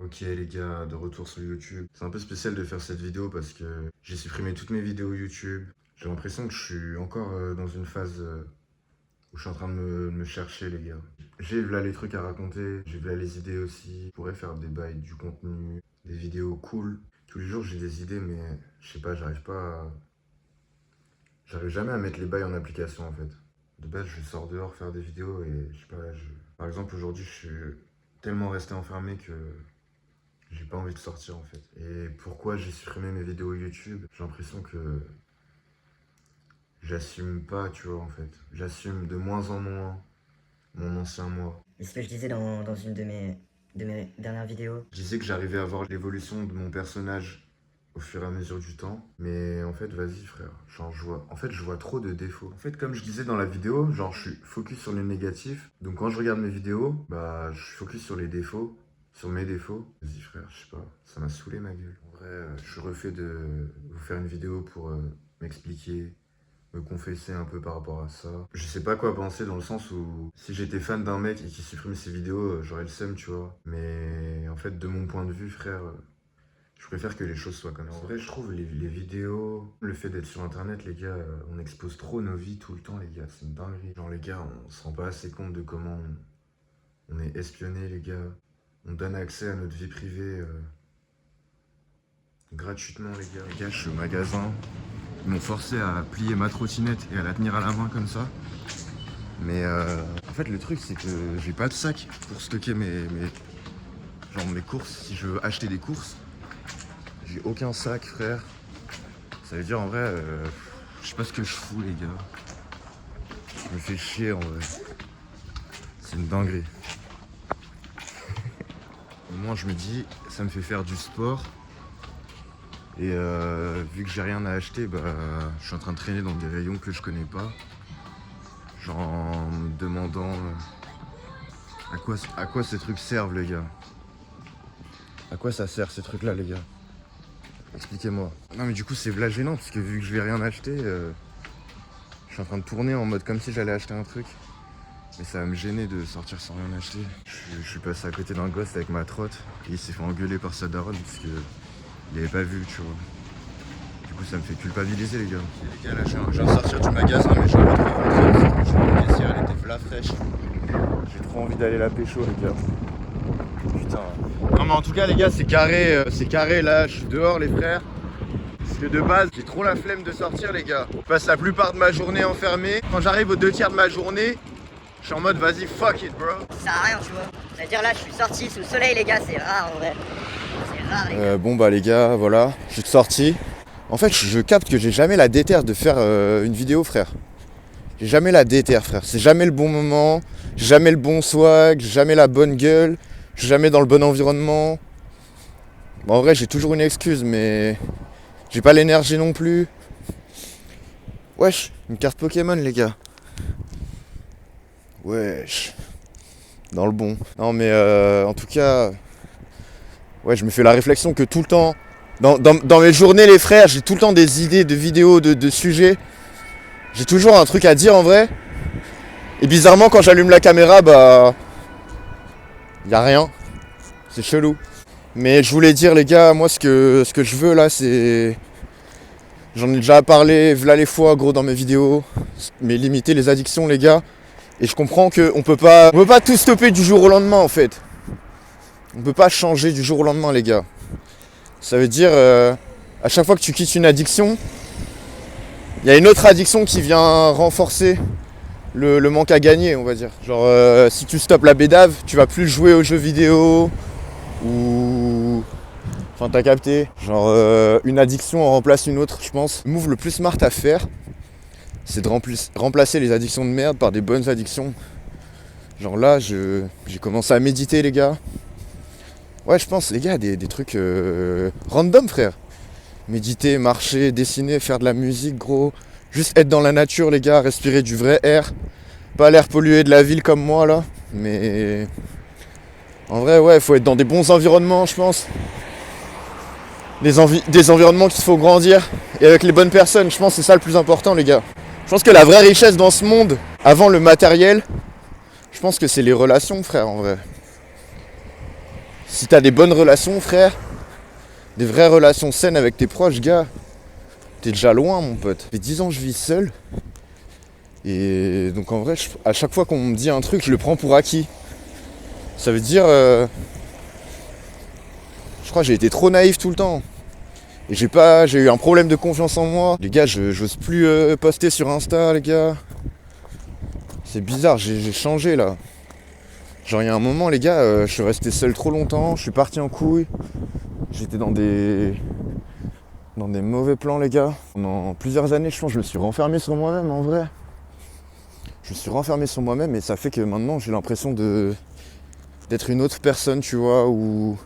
Ok les gars, de retour sur YouTube. C'est un peu spécial de faire cette vidéo parce que j'ai supprimé toutes mes vidéos YouTube. J'ai l'impression que je suis encore dans une phase où je suis en train de me chercher les gars. J'ai là les trucs à raconter, j'ai là les idées aussi. Je pourrais faire des bails, du contenu, des vidéos cool. Tous les jours j'ai des idées mais je sais pas, j'arrive jamais à mettre les bails en application en fait. De base je sors dehors faire des vidéos et je sais pas, par exemple aujourd'hui je suis tellement resté enfermé que j'ai pas envie de sortir en fait. Et pourquoi j'ai supprimé mes vidéos YouTube? J'ai l'impression que j'assume pas, tu vois en fait. J'assume de moins en moins mon ancien moi. Et ce que je disais dans une de mes dernières vidéos. Je disais que j'arrivais à voir l'évolution de mon personnage au fur et à mesure du temps. Mais en fait, vas-y frère, genre je vois trop de défauts. En fait, comme je disais dans la vidéo, genre je suis focus sur le négatif. Donc quand je regarde mes vidéos, bah je suis focus sur les défauts. Sur mes défauts. Vas-y frère, je sais pas, ça m'a saoulé ma gueule. En vrai, je suis refait de vous faire une vidéo pour m'expliquer, me confesser un peu par rapport à ça. Je sais pas quoi penser dans le sens où si j'étais fan d'un mec et qu'il supprime ses vidéos, j'aurais le seum, tu vois. Mais en fait, de mon point de vue, frère, je préfère que les choses soient comme ça. En vrai, je trouve les vidéos, le fait d'être sur internet, les gars, on expose trop nos vies tout le temps, les gars, c'est une dinguerie. Genre les gars, on se rend pas assez compte de comment on est espionné, les gars. On donne accès à notre vie privée gratuitement, les gars. Les gars, je suis au magasin. Ils m'ont forcé à plier ma trottinette et à la tenir à la main comme ça. Mais en fait, le truc, c'est que j'ai pas de sac pour stocker mes courses. Si je veux acheter des courses, j'ai aucun sac, frère. Ça veut dire, en vrai, je sais pas ce que je fous, les gars. Je me fais chier, en vrai. C'est une dinguerie. Moi je me dis, ça me fait faire du sport. Et vu que j'ai rien à acheter, bah, je suis en train de traîner dans des rayons que je connais pas. Genre en me demandant à quoi ces trucs servent les gars. À quoi ça sert ces trucs là les gars? Expliquez-moi. Non mais du coup c'est v'là gênant parce que vu que je vais rien acheter, je suis en train de tourner en mode comme si j'allais acheter un truc. Mais ça va me gêner de sortir sans rien acheter. Je suis passé à côté d'un gosse avec ma trotte et il s'est fait engueuler par sa daronne parce que il avait pas vu, tu vois. Du coup ça me fait culpabiliser les gars. Et les gars là je viens de sortir du magasin mais j'ai envie de rentrer. La caissière elle était v'là fraîche. J'ai trop envie d'aller la pécho les gars. Putain. Non mais en tout cas les gars c'est carré là, je suis dehors les frères. Parce que de base j'ai trop la flemme de sortir les gars. Je passe la plupart de ma journée enfermé. Quand j'arrive aux 2/3 de ma journée, je suis en mode vas-y fuck it bro. Ça sert à rien, tu vois. C'est-à-dire là, je suis sorti sous le soleil, les gars, c'est rare en vrai. C'est rare, les gars. Bon bah les gars, voilà, je suis sorti. En fait, je capte que j'ai jamais la déterre de faire une vidéo, frère. J'ai jamais la déterre, frère. C'est jamais le bon moment, j'ai jamais le bon swag, j'ai jamais la bonne gueule, je suis jamais dans le bon environnement. Bon, en vrai, j'ai toujours une excuse, mais j'ai pas l'énergie non plus. Wesh, une carte Pokémon, les gars. Wesh. Dans le bon. Non, mais en tout cas, ouais, je me fais la réflexion que tout le temps, dans mes journées, les frères, j'ai tout le temps des idées de vidéos, de sujets. J'ai toujours un truc à dire en vrai. Et bizarrement, quand j'allume la caméra, bah. Y a rien. C'est chelou. Mais je voulais dire, les gars, moi, ce que je veux là, c'est. J'en ai déjà parlé, v'là les fois, gros, dans mes vidéos. Mais limiter les addictions, les gars. Et je comprends qu'on peut pas tout stopper du jour au lendemain, en fait. On peut pas changer du jour au lendemain, les gars. Ça veut dire, à chaque fois que tu quittes une addiction, il y a une autre addiction qui vient renforcer le manque à gagner, on va dire. Genre, si tu stoppes la bédave, tu vas plus jouer aux jeux vidéo ou... Enfin, t'as capté. Genre, une addiction en remplace une autre, je pense. Le move le plus smart à faire, c'est de remplacer les addictions de merde par des bonnes addictions. Genre là, j'ai commencé à méditer, les gars. Ouais, je pense, les gars, des trucs random, frère. Méditer, marcher, dessiner, faire de la musique, gros. Juste être dans la nature, les gars, respirer du vrai air. Pas l'air pollué de la ville comme moi, là. Mais... En vrai, ouais, faut être dans des bons environnements, je pense. Des environnements qu'il faut grandir. Et avec les bonnes personnes, je pense que c'est ça le plus important, les gars. Je pense que la vraie richesse dans ce monde, avant le matériel, je pense que c'est les relations, frère, en vrai. Si t'as des bonnes relations, frère, des vraies relations saines avec tes proches, gars, t'es déjà loin, mon pote. Ça fait 10 ans que je vis seul. Et donc en vrai, à chaque fois qu'on me dit un truc, je le prends pour acquis. Ça veut dire... je crois que j'ai été trop naïf tout le temps. Et j'ai eu un problème de confiance en moi. Les gars, j'ose plus poster sur Insta, les gars. C'est bizarre, j'ai changé là. Genre il y a un moment, les gars, je suis resté seul trop longtemps, je suis parti en couille. J'étais dans des mauvais plans, les gars. Pendant plusieurs années, je pense, je me suis renfermé sur moi-même, en vrai. Je me suis renfermé sur moi-même et ça fait que maintenant, j'ai l'impression d'être une autre personne, tu vois, ou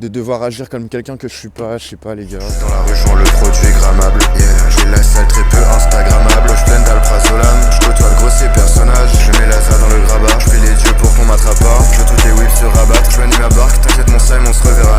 de devoir agir comme quelqu'un que je suis pas, je sais pas, les gars. Dans la rue, je vends le produit grammable. Yeah, j'ai la salle très peu instagrammable. Je pleine d'alprazolam, je côtoie de grossiers personnages. Je mets la za dans le grabat, je prie les dieux pour qu'on m'attrape pas. Je veux toutes les whips se rabattre, je manie ma barque, t'inquiète mon Simon, on se reverra.